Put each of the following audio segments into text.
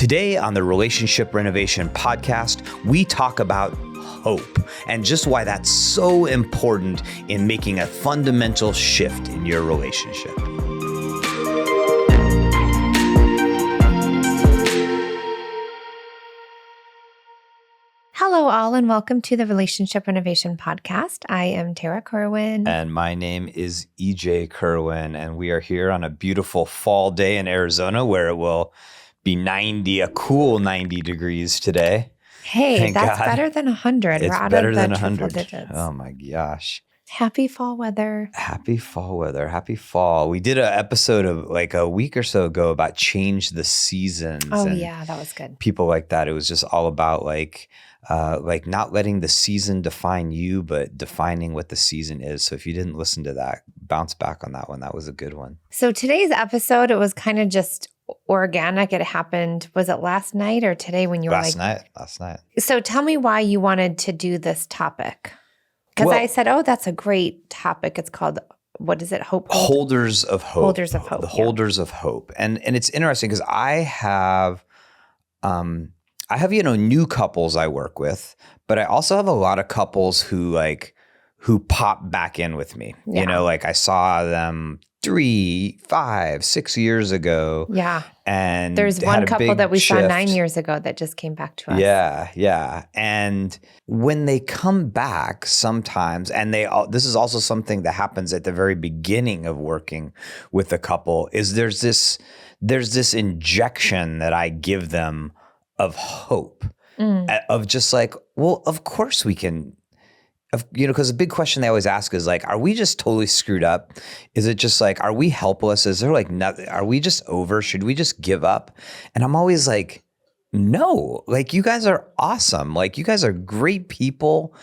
Today on the Relationship Renovation Podcast, we talk about hope and just why that's so important in making a fundamental shift in your relationship. Hello, all, and welcome to the Relationship Renovation Podcast. I am Tarah Kerwin. And my name is EJ Kerwin, and we are here on a beautiful fall day in Arizona where it will be a cool 90 degrees today. Hey, Thank that's God. better than 100. It's We're out better of the than triple 100. digits. Oh my gosh. Happy fall weather. Happy fall weather. Happy fall. We did an episode of like a week or so ago about change the seasons. Oh, and yeah, that was good. people like that. It was just all about like not letting the season define you, but defining what the season is. So if you didn't listen to that, bounce back on that one. That was a good one. So today's episode, it was kind of just organic. It happened, was it last night or today when you were Last night. So tell me why you wanted to do this topic. Because Well- I said, oh, that's a great topic. It's called, what is it? Holders of hope. Holders of hope, The yeah. holders of hope. And it's interesting because I have new couples I work with, but I also have a lot of couples who pop back in with me. Yeah. You know, like I saw them 3, 5, 6 years ago. Yeah. And There's had one a couple big that we saw shift. 9 years ago that just came back to us. Yeah. And when they come back sometimes, and this is also something that happens at the very beginning of working with a couple, is there's this injection that I give them of hope, of just like, well, of course we can. Because the big question they always ask is like, are we just totally screwed up? Is it just like, are we helpless? Is there like nothing? Are we just over? Should we just give up? And I'm always like, no, like you guys are awesome. Like you guys are great people.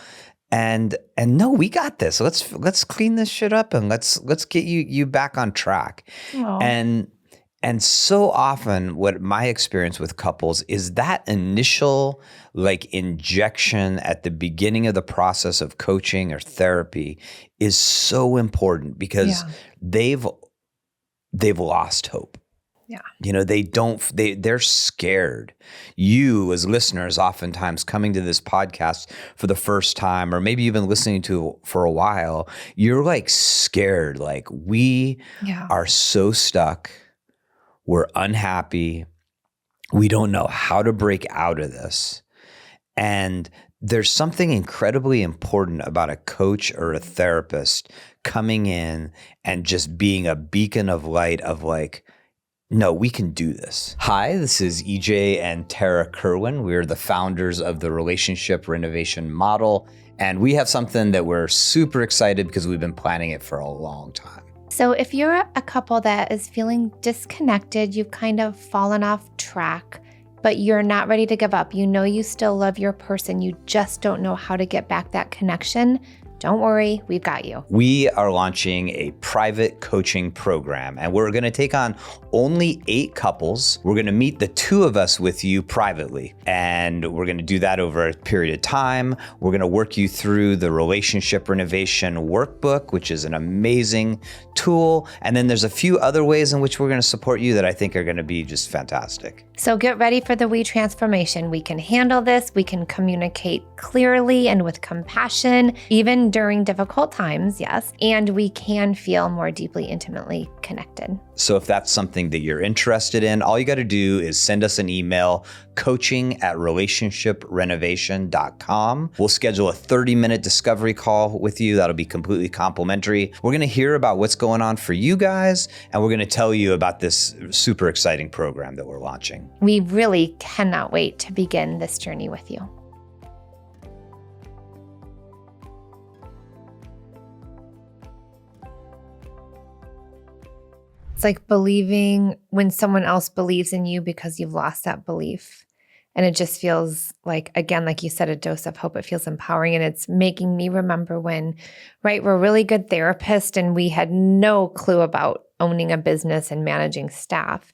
And no, we got this. Let's clean this shit up and let's get you back on track. Aw. And so often what my experience with couples is that initial like injection at the beginning of the process of coaching or therapy is so important because they've lost hope. Yeah. You know, they're scared. You as listeners, oftentimes coming to this podcast for the first time, or maybe you've been listening to it for a while, you're like scared. Like we are so stuck. We're unhappy. We don't know how to break out of this. And there's something incredibly important about a coach or a therapist coming in and just being a beacon of light of like, no, we can do this. Hi, this is EJ and Tarah Kerwin. We're the founders of the Relationship Renovation Model. And we have something that we're super excited because we've been planning it for a long time. So if you're a couple that is feeling disconnected, you've kind of fallen off track, but you're not ready to give up. You know you still love your person. You just don't know how to get back that connection. Don't worry, we've got you. We are launching a private coaching program, and we're going to take on only 8 couples. We're going to meet the 2 of us with you privately, and we're going to do that over a period of time. We're going to work you through the Relationship Renovation Workbook, which is an amazing tool. And then there's a few other ways in which we're going to support you that I think are going to be just fantastic. So get ready for the We Transformation. We can handle this. We can communicate clearly and with compassion, even during difficult times, yes. And we can feel more deeply, intimately connected. So if that's something that you're interested in, all you got to do is send us an email, coaching@relationshiprenovation.com. We'll schedule a 30-minute discovery call with you. That'll be completely complimentary. We're going to hear about what's going on for you guys, and we're going to tell you about this super exciting program that we're launching. We really cannot wait to begin this journey with you. It's like believing when someone else believes in you because you've lost that belief. And it just feels like, again, like you said, a dose of hope. It feels empowering. And it's making me remember when, right, we're really good therapists and we had no clue about owning a business and managing staff.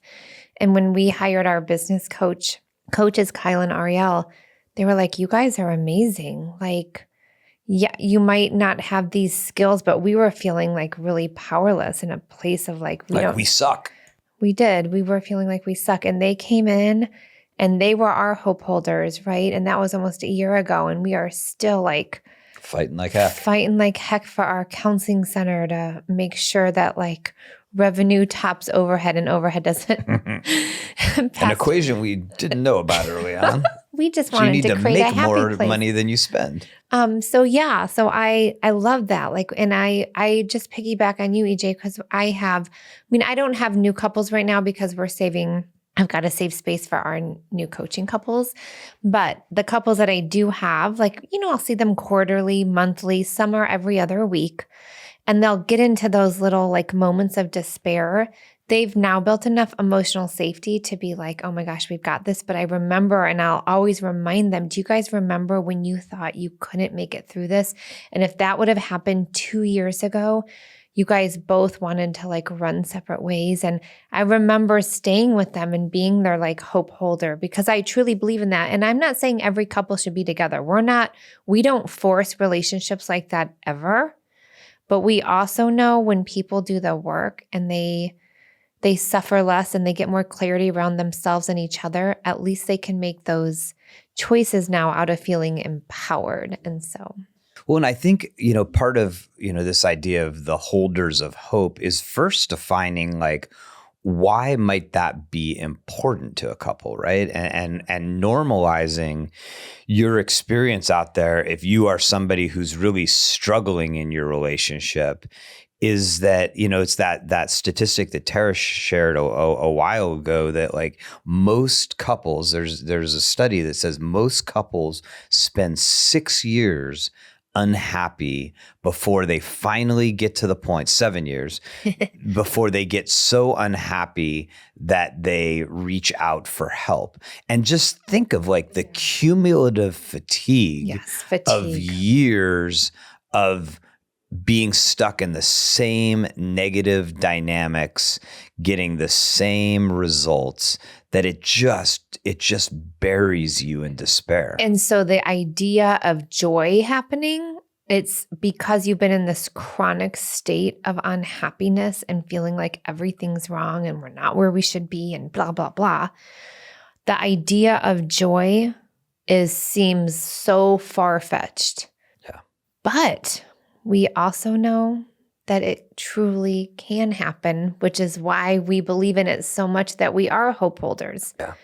And when we hired our business coaches, Kyle and Ariel, they were like, you guys are amazing. Like, yeah, you might not have these skills, but we were feeling like really powerless in a place of like, we suck. We did. We were feeling like we suck. And they came in and they were our hope holders, right? And that was almost a year ago. And we are still like fighting like heck for our counseling center to make sure that like revenue tops overhead and overhead doesn't an equation we didn't know about early on. We just wanted to create a happy place. You need to make more money than you spend. So I love that. Like, and I just piggyback on you, EJ, because I don't have new couples right now because I've got to save space for our new coaching couples. But the couples that I do have, like, I'll see them quarterly, monthly, some are every other week. And they'll get into those little like moments of despair. They've now built enough emotional safety to be like, oh my gosh, we've got this. But I remember, and I'll always remind them, do you guys remember when you thought you couldn't make it through this? And if that would have happened 2 years ago, you guys both wanted to like run separate ways. And I remember staying with them and being their like hope holder because I truly believe in that. And I'm not saying every couple should be together. We don't force relationships like that ever. But we also know when people do the work and they suffer less and they get more clarity around themselves and each other, at least they can make those choices now out of feeling empowered. And so. Well, and I think, part of, this idea of the holders of hope is first defining like, why might that be important to a couple, right? And normalizing your experience out there, if you are somebody who's really struggling in your relationship, is that, it's that statistic that Tarah shared a while ago that like most couples, there's a study that says most couples spend 6 years unhappy before they finally get to the point, 7 years, before they get so unhappy that they reach out for help. And just think of like the cumulative fatigue of years of being stuck in the same negative dynamics, getting the same results, that it just buries you in despair. And so the idea of joy happening, it's because you've been in this chronic state of unhappiness and feeling like everything's wrong and we're not where we should be and blah, blah, blah. The idea of joy seems so far-fetched. Yeah. But we also know that it truly can happen, which is why we believe in it so much that we are hope holders. Yeah.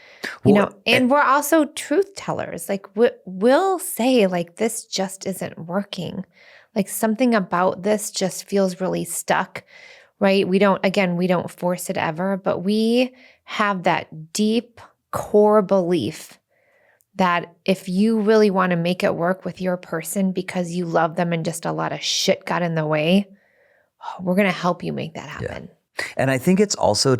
And we're also truth tellers. Like we'll say like, this just isn't working. Like something about this just feels really stuck, right? We don't force it ever, but we have that deep core belief that if you really want to make it work with your person because you love them and just a lot of shit got in the way, we're going to help you make that happen. Yeah. And I think it's also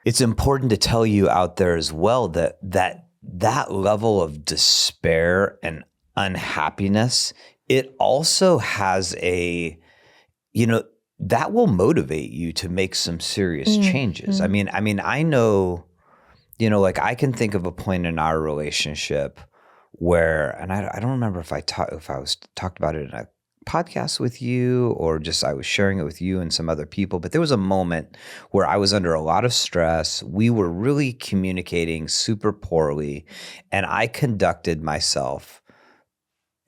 it's important to tell you out there as well that level of despair and unhappiness, it also has that will motivate you to make some serious changes. I mean, I know, I can think of a point in our relationship where, and I don't remember if I was talked about it in a podcast with you or just I was sharing it with you and some other people, but there was a moment where I was under a lot of stress. We were really communicating super poorly, and I conducted myself,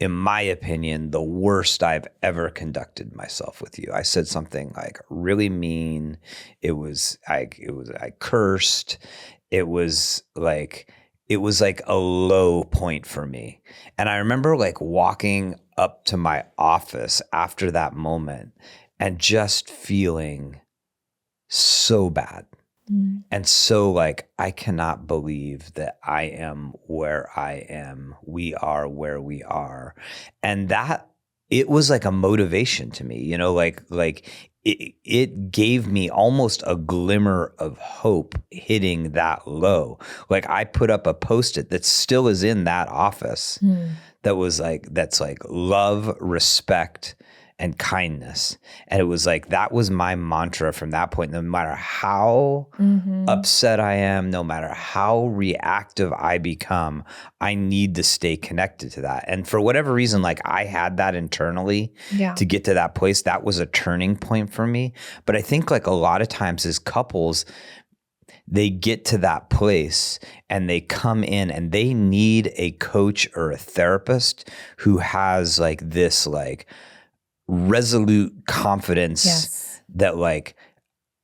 in my opinion, the worst I've ever conducted myself with you. I said something like really mean. I cursed. It was like a low point for me. And I remember like walking up to my office after that moment and just feeling so bad. And so like, I cannot believe that I am where I am. We are where we are. And that it was like a motivation to me, it gave me almost a glimmer of hope hitting that low. Like I put up a Post-it that still is in that office that's like love, respect, and kindness. And it was like, that was my mantra from that point. No matter how upset I am, no matter how reactive I become, I need to stay connected to that. And for whatever reason, like I had that internally to get to that place. That was a turning point for me. But I think like a lot of times as couples, they get to that place and they come in and they need a coach or a therapist who has like this like resolute confidence Yes. that like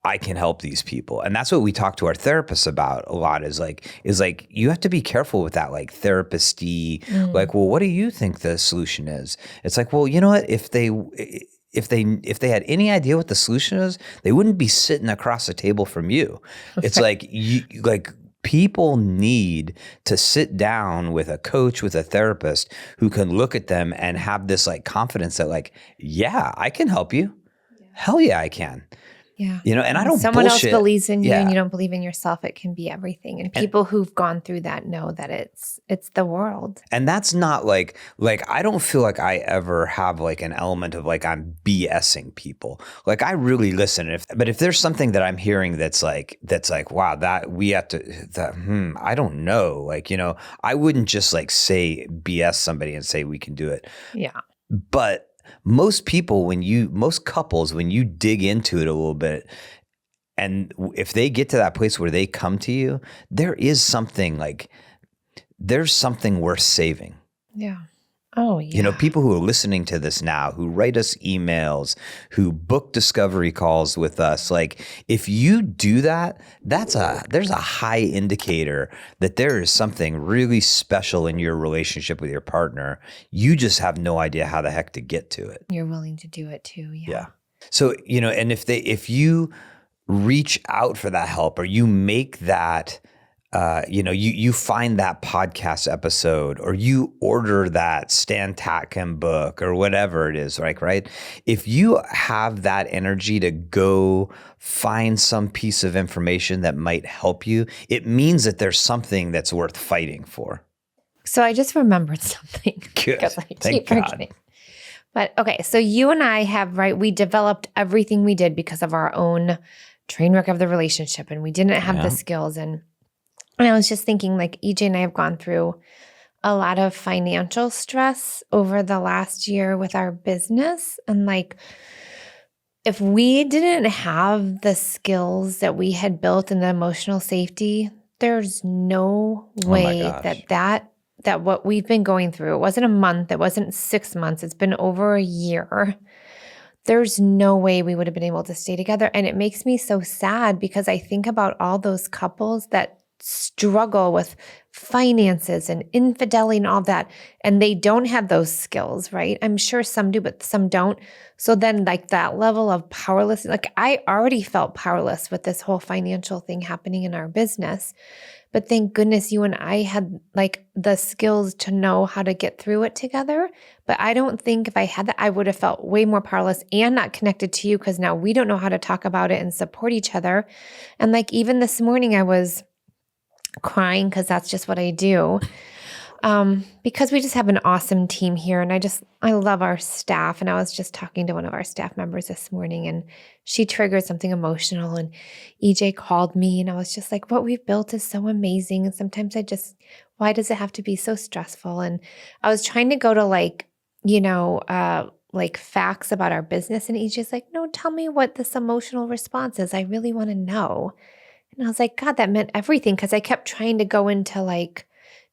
I can help these people. And that's what we talk to our therapists about a lot is like you have to be careful with that like therapist-y, like, well, what do you think the solution is? It's like, well, you know what? If they had any idea what the solution is, they wouldn't be sitting across the table from you. It's like people need to sit down with a coach, with a therapist who can look at them and have this like confidence that like, yeah, I can help you. Yeah. Hell yeah, I can. Yeah. You know, and I don't someone bullshit. else believes in you Yeah. and you don't believe in yourself, it can be everything. And people who've gone through that know that it's the world. And that's not like I don't feel like I ever have like an element of like I'm BSing people. Like I really listen. But if there's something that I'm hearing that's like wow, that we have to I don't know. Like, you know, I wouldn't just like say BS somebody and say we can do it. Yeah. But most couples, when you dig into it a little bit, and if they get to that place where they come to you, there's something worth saving. Yeah. Oh, yeah. You know, people who are listening to this now, who write us emails, who book discovery calls with us, like if you do that, there's a high indicator that there is something really special in your relationship with your partner. You just have no idea how the heck to get to it. You're willing to do it too. Yeah. Yeah. So, you know, and if you reach out for that help or you make that, you know, you find that podcast episode or you order that Stan Tatkin book or whatever it is, right? If you have that energy to go find some piece of information that might help you, it means that there's something that's worth fighting for. So I just remembered something. Good. Because I Thank keep God. forgetting. But okay, so you and I we developed everything we did because of our own train wreck of the relationship, and we didn't have the skills. And I was just thinking, like, EJ and I have gone through a lot of financial stress over the last year with our business. And like, if we didn't have the skills that we had built in the emotional safety, there's no way that what we've been going through, it wasn't a month, it wasn't 6 months, it's been over a year. There's no way we would have been able to stay together. And it makes me so sad because I think about all those couples that struggle with finances and infidelity and all that, and they don't have those skills, right? I'm sure some do, but some don't. So then like that level of powerlessness, like I already felt powerless with this whole financial thing happening in our business. But thank goodness you and I had like the skills to know how to get through it together. But I don't think if I had that, I would have felt way more powerless and not connected to you because now we don't know how to talk about it and support each other. And like even this morning I was crying because that's just what I do. Because we just have an awesome team here and I love our staff. And I was just talking to one of our staff members this morning and she triggered something emotional and EJ called me and I was just like, what we've built is so amazing. And sometimes why does it have to be so stressful? And I was trying to go to like facts about our business and EJ's like, no, tell me what this emotional response is. I really want to know. And I was like, God, that meant everything because I kept trying to go into like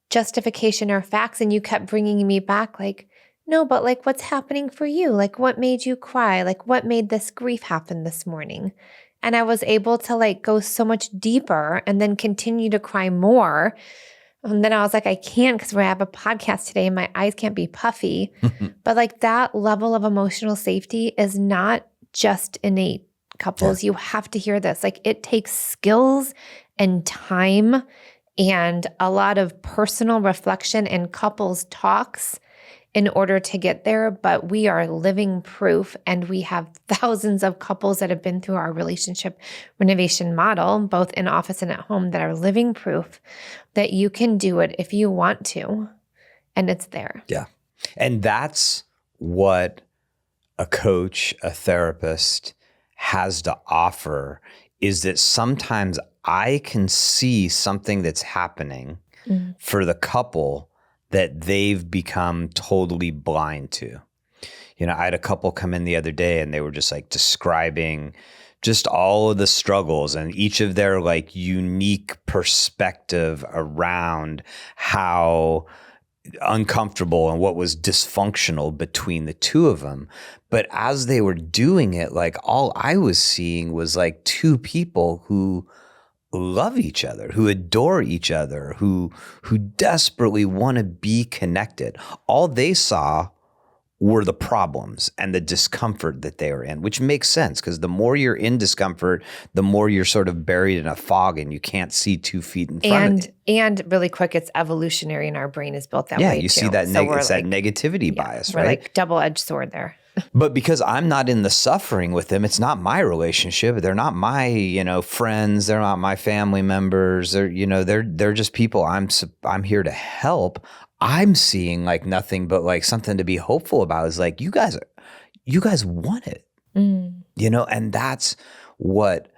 justification or facts and you kept bringing me back like, no, but like what's happening for you? Like what made you cry? Like what made this grief happen this morning? And I was able to like go so much deeper and then continue to cry more. And then I was like, I can't because we have a podcast today and my eyes can't be puffy. But like that level of emotional safety is not just innate. Couples, you have to hear this. Like it takes skills and time and a lot of personal reflection and couples talks in order to get there. But we are living proof and we have thousands of couples that have been through our relationship renovation model, both in office and at home, that are living proof that you can do it if you want to. And it's there. Yeah. And that's what a coach, a therapist has to offer is that sometimes I can see something that's happening for the couple that they've become totally blind to. You know, I had a couple come in the other day and they were just like describing just all of the struggles and each of their like unique perspective around how uncomfortable and what was dysfunctional between the two of them. But as they were doing it, like all I was seeing was like two people who love each other, who adore each other, who desperately want to be connected. All they saw were the problems and the discomfort that they were in, which makes sense because the more you're in discomfort, the more you're sort of buried in a fog and you can't see 2 feet in front of it. And really quick, it's evolutionary and our brain is built that way Yeah, too. you see that it's that negativity bias, we're right? like double-edged sword there. But because I'm not in the suffering with them, it's not my relationship. They're not my, friends. They're not my family members. They're just people I'm here to help. I'm seeing like nothing but like something to be hopeful about is like, you guys want it, and that's what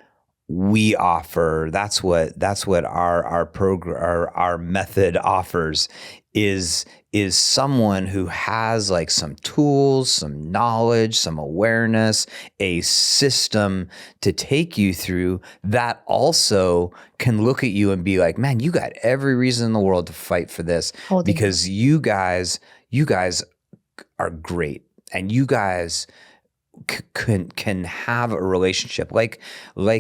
we offer. That's what our program, our method offers is someone who has like some tools, some knowledge, some awareness, a system to take you through that also can look at you and be like, man, you got every reason in the world to fight for this because you guys are great and you guys can have a relationship like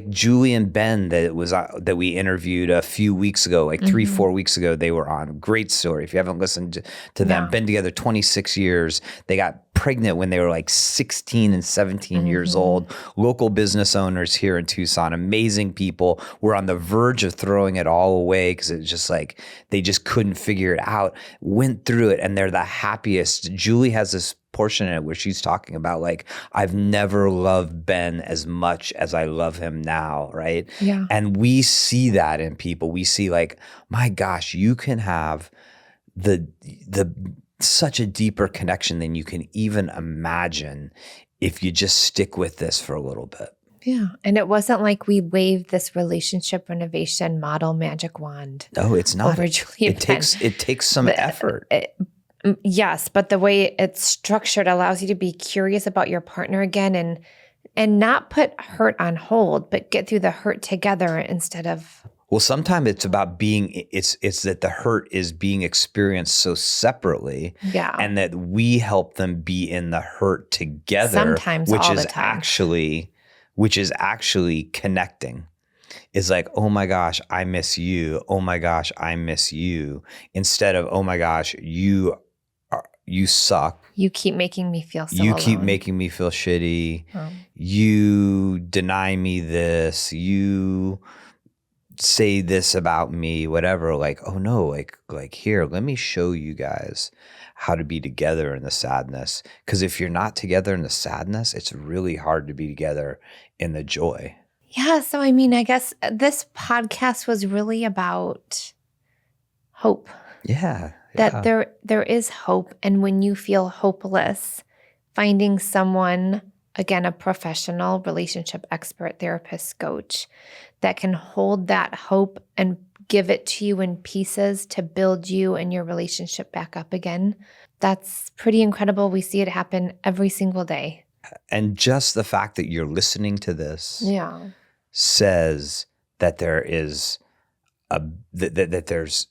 Julie and Ben that we interviewed a few weeks ago, like 3-4 weeks ago. They were on. Great story. If you haven't listened to them, been together 26 years. They got pregnant when they were like 16 and 17 years old. Local business owners here in Tucson, amazing people. Were on the verge of throwing it all away because it's just like they just couldn't figure it out. Went through it and they're the happiest. Julie has this portion in it where she's talking about like, I've never loved Ben as much as I love him now, right? Yeah. And we see that in people. We see like, my gosh, you can have the such a deeper connection than you can even imagine if you just stick with this for a little bit. Yeah. And it wasn't like we waved this relationship renovation model magic wand. No, it's not. Over Julie and Ben. It takes some effort. Yes, but the way it's structured allows you to be curious about your partner again and not put hurt on hold, but get through the hurt together instead of. Well, sometimes it's about it's that the hurt is being experienced so separately, and that we help them be in the hurt together. Sometimes, all the time. Which is actually connecting. Is like, oh my gosh, I miss you. Oh my gosh, I miss you. Instead of, oh my gosh, you suck. You keep making me feel so You alone. keep making me feel shitty. You deny me this. You say this about me, whatever. Like, oh no, like here, let me show you guys how to be together in the sadness. Because if you're not together in the sadness, it's really hard to be together in the joy. Yeah. So, I mean, I guess this podcast was really about hope. Yeah. That there is hope. And when you feel hopeless, finding someone, again, a professional relationship expert, therapist, coach, that can hold that hope and give it to you in pieces to build you and your relationship back up again. That's pretty incredible. We see it happen every single day. And just the fact that you're listening to this says that there is that there's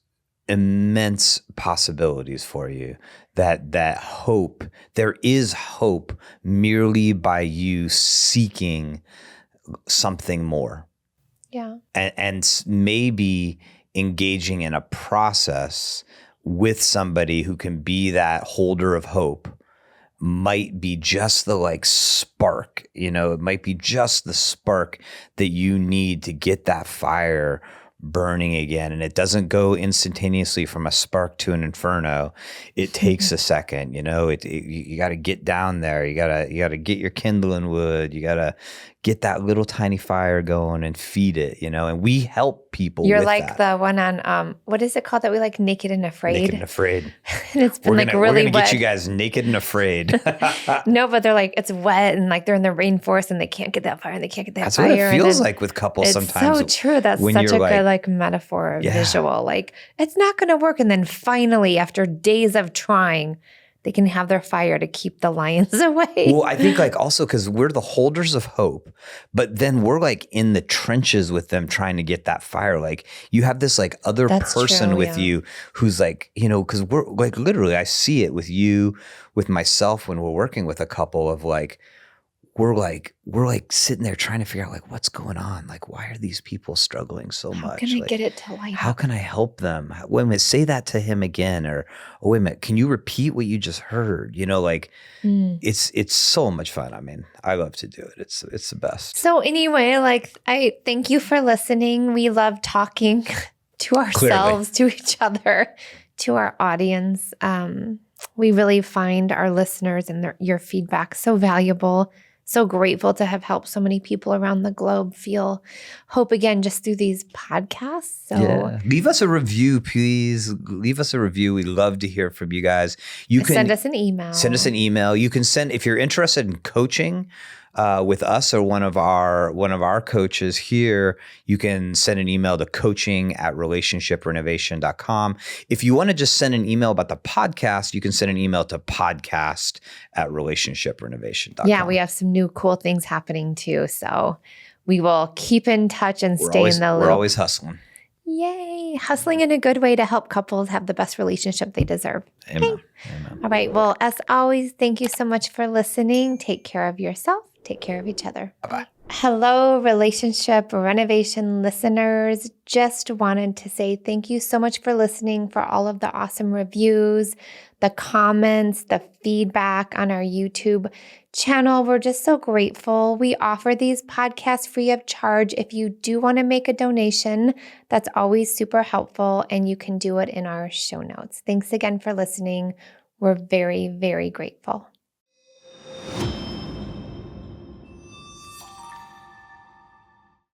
immense possibilities for you, that hope, there is hope merely by you seeking something more. Yeah. And maybe engaging in a process with somebody who can be that holder of hope might be just the like spark, it might be just the spark that you need to get that fire burning again. And it doesn't go instantaneously from a spark to an inferno. It takes a second, you got to get down there. You got to get your kindling wood. You got to get that little tiny fire going and feed it, and we help people. You're with like that. the one on, what is it called that we like, Naked and Afraid? Naked and Afraid. And it's been we're really gonna wet. get you guys naked and afraid. No, but they're like, it's wet and like they're in the rainforest and they can't get that fire and they can't get that fire. That's what it feels like with couples sometimes. It's so true. That's such a good like metaphor, visual. Like, it's not going to work. And then finally, after days of trying, they can have their fire to keep the lions away. Well, I think like also because we're the holders of hope, but then we're like in the trenches with them trying to get that fire. Like you have this like other That's person true, with you who's like, because we're like literally, I see it with you, with myself when we're working with a couple of like, we're like sitting there trying to figure out like what's going on. Like, why are these people struggling so much? How can I like, get it to light how up? can I help them? Wait a minute, say that to him again. Or, oh, wait a minute, can you repeat what you just heard? Like it's so much fun. I mean, I love to do it. It's the best. So anyway, like I thank you for listening. We love talking to ourselves, to each other, to our audience. We really find our listeners and your feedback so valuable. So grateful to have helped so many people around the globe feel hope again just through these podcasts. So leave us a review, please. Leave us a review. We'd love to hear from you guys. You can send us an email. Send us an email. You can send if you're interested in coaching with us or one of our coaches here. You can send an email to coaching@relationshiprenovation.com. If you want to just send an email about the podcast, you can send an email to podcast@relationshiprenovation.com. Yeah, we have some new cool things happening too. So we will keep in touch and stay in the loop. We're always hustling. Yay. Hustling in a good way to help couples have the best relationship they deserve. Amen. Okay. Amen. All right. Well, as always, thank you so much for listening. Take care of yourself. Take care of each other. Bye-bye. Hello, Relationship Renovation listeners. Just wanted to say thank you so much for listening, for all of the awesome reviews, the comments, the feedback on our YouTube channel. We're just so grateful. We offer these podcasts free of charge. If you do want to make a donation, that's always super helpful, and you can do it in our show notes. Thanks again for listening. We're very, very grateful.